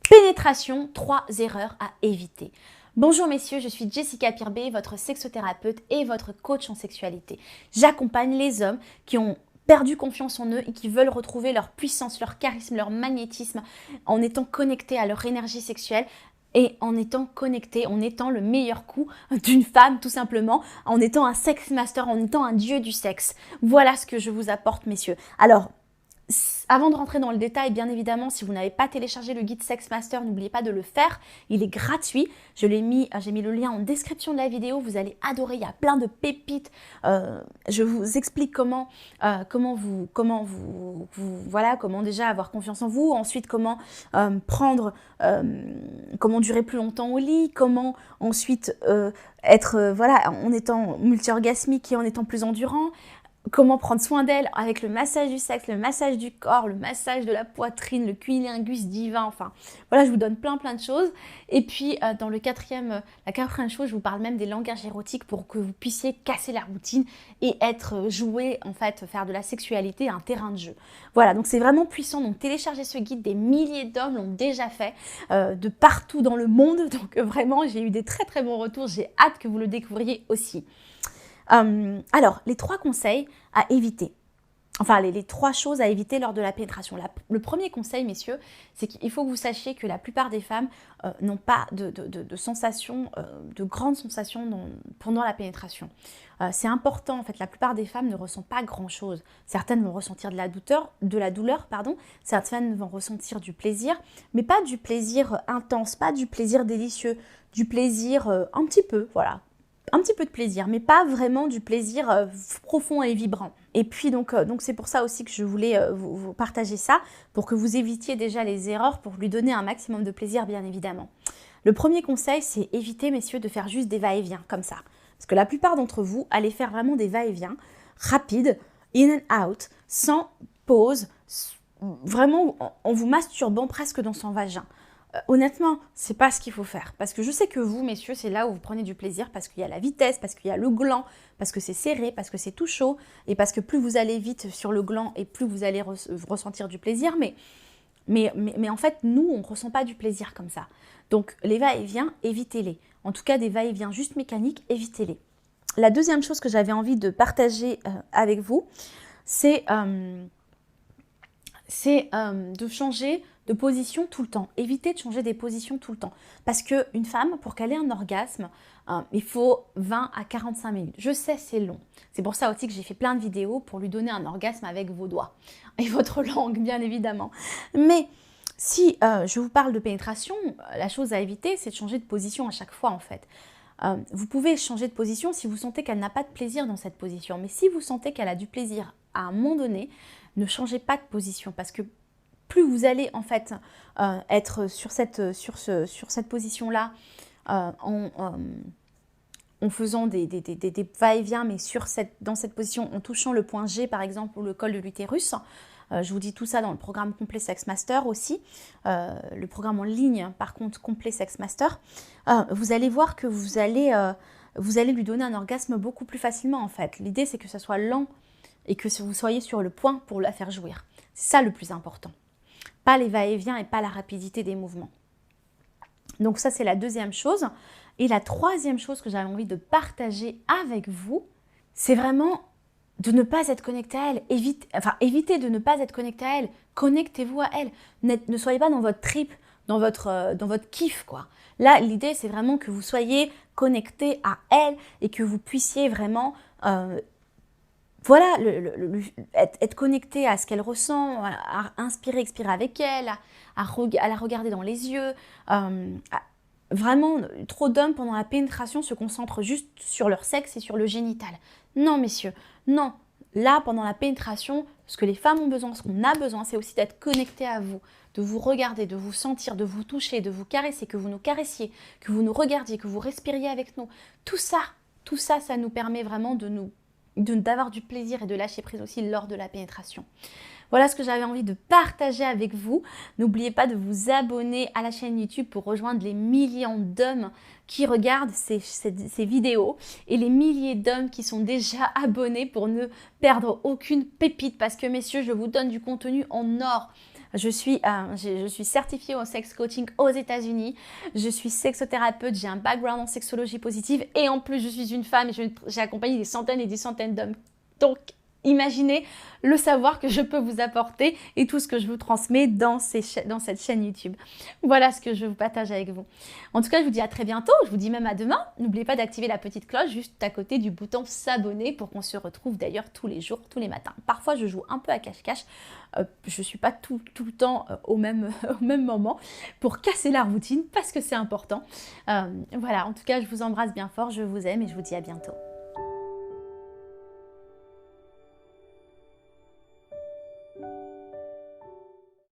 Pénétration, 3 erreurs à éviter. Bonjour messieurs, je suis Jessica Pirbé, votre sexothérapeute et votre coach en sexualité. J'accompagne les hommes qui ont perdu confiance en eux et qui veulent retrouver leur puissance, leur charisme, leur magnétisme en étant connectés à leur énergie sexuelle et en étant connectés, en étant le meilleur coup d'une femme tout simplement, en étant un sex master, en étant un dieu du sexe. Voilà ce que je vous apporte messieurs. Alors, avant de rentrer dans le détail, bien évidemment, si vous n'avez pas téléchargé le guide Sex Master, n'oubliez pas de le faire. Il est gratuit. J'ai mis le lien en description de la vidéo. Vous allez adorer. Il y a plein de pépites. Je vous explique comment déjà avoir confiance en vous. Ensuite, comment comment durer plus longtemps au lit. Comment ensuite être en étant multi-orgasmique et en étant plus endurant. Comment prendre soin d'elle avec le massage du sexe, le massage du corps, le massage de la poitrine, le cunnilingus divin, enfin voilà, je vous donne plein de choses. Et puis dans la quatrième chose, je vous parle même des langages érotiques pour que vous puissiez casser la routine et jouer, en fait, faire de la sexualité un terrain de jeu. Voilà, donc c'est vraiment puissant, donc téléchargez ce guide, des milliers d'hommes l'ont déjà fait, de partout dans le monde, donc vraiment j'ai eu des très bons retours, j'ai hâte que vous le découvriez aussi. Alors, les 3 conseils à éviter, enfin les 3 choses à éviter lors de la pénétration. Le premier conseil, messieurs, c'est qu'il faut que vous sachiez que la plupart des femmes n'ont pas de sensations, de grandes sensations pendant la pénétration. C'est important, en fait, la plupart des femmes ne ressentent pas grand-chose. Certaines vont ressentir de la douleur, certaines vont ressentir du plaisir, mais pas du plaisir intense, pas du plaisir délicieux, du plaisir un petit peu, voilà. Un petit peu de plaisir, mais pas vraiment du plaisir profond et vibrant. Et puis donc c'est pour ça aussi que je voulais vous partager ça, pour que vous évitiez déjà les erreurs, pour lui donner un maximum de plaisir bien évidemment. Le premier conseil, c'est éviter messieurs de faire juste des va-et-vient comme ça. Parce que la plupart d'entre vous allez faire vraiment des va-et-vient rapides, in and out, sans pause, vraiment en vous masturbant presque dans son vagin. Honnêtement, c'est pas ce qu'il faut faire. Parce que je sais que vous, messieurs, c'est là où vous prenez du plaisir, parce qu'il y a la vitesse, parce qu'il y a le gland, parce que c'est serré, parce que c'est tout chaud, et parce que plus vous allez vite sur le gland, et plus vous allez ressentir du plaisir. Mais en fait, nous, on ne ressent pas du plaisir comme ça. Donc, les va-et-vient, évitez-les. En tout cas, des va-et-vient juste mécaniques, évitez-les. La deuxième chose que j'avais envie de partager avec vous, c'est de changer de position tout le temps. Évitez de changer des positions tout le temps. Parce qu'une femme, pour qu'elle ait un orgasme, il faut 20 à 45 minutes. Je sais, c'est long. C'est pour ça aussi que j'ai fait plein de vidéos pour lui donner un orgasme avec vos doigts. Et votre langue, bien évidemment. Mais si je vous parle de pénétration, la chose à éviter, c'est de changer de position à chaque fois, en fait. Vous pouvez changer de position si vous sentez qu'elle n'a pas de plaisir dans cette position. Mais si vous sentez qu'elle a du plaisir à un moment donné, ne changez pas de position, parce que plus vous allez en fait être sur cette position-là en faisant des va-et-vient, mais dans cette position, en touchant le point G par exemple ou le col de l'utérus. Je vous dis tout ça dans le programme Complet Sex Master aussi, le programme en ligne par contre Complet Sex Master. Vous allez voir que vous allez lui donner un orgasme beaucoup plus facilement en fait. L'idée c'est que ça soit lent et que vous soyez sur le point pour la faire jouir. C'est ça le plus important. Pas les va-et-vient et pas la rapidité des mouvements. Donc ça, c'est la deuxième chose. Et la troisième chose que j'avais envie de partager avec vous, c'est vraiment de ne pas être connecté à elle. Évitez de ne pas être connecté à elle. Connectez-vous à elle. Ne soyez pas dans votre trip, dans votre kiff, quoi. Là, l'idée, c'est vraiment que vous soyez connecté à elle et que vous puissiez vraiment... être connecté à ce qu'elle ressent, à inspirer, expirer avec elle, à la regarder dans les yeux. Vraiment, trop d'hommes pendant la pénétration se concentrent juste sur leur sexe et sur le génital. Non, messieurs, non. Là, pendant la pénétration, ce que les femmes ont besoin, ce qu'on a besoin, c'est aussi d'être connecté à vous, de vous regarder, de vous sentir, de vous toucher, de vous caresser, que vous nous caressiez, que vous nous regardiez, que vous respiriez avec nous. Tout ça, ça nous permet vraiment d'avoir du plaisir et de lâcher prise aussi lors de la pénétration. Voilà ce que j'avais envie de partager avec vous. N'oubliez pas de vous abonner à la chaîne YouTube pour rejoindre les millions d'hommes qui regardent ces vidéos et les milliers d'hommes qui sont déjà abonnés pour ne perdre aucune pépite. Parce que messieurs, je vous donne du contenu en or. Je suis certifiée au sex coaching aux États-Unis. Je suis sexothérapeute, j'ai un background en sexologie positive et en plus je suis une femme et j'ai accompagné des centaines et des centaines d'hommes. Donc, imaginez le savoir que je peux vous apporter et tout ce que je vous transmets dans cette chaîne YouTube. Voilà ce que je vous partage avec vous. En tout cas, je vous dis à très bientôt. Je vous dis même à demain. N'oubliez pas d'activer la petite cloche juste à côté du bouton s'abonner pour qu'on se retrouve d'ailleurs tous les jours, tous les matins. Parfois, je joue un peu à cache-cache. Je ne suis pas tout le temps au même moment pour casser la routine parce que c'est important. Voilà, en tout cas, je vous embrasse bien fort. Je vous aime et je vous dis à bientôt.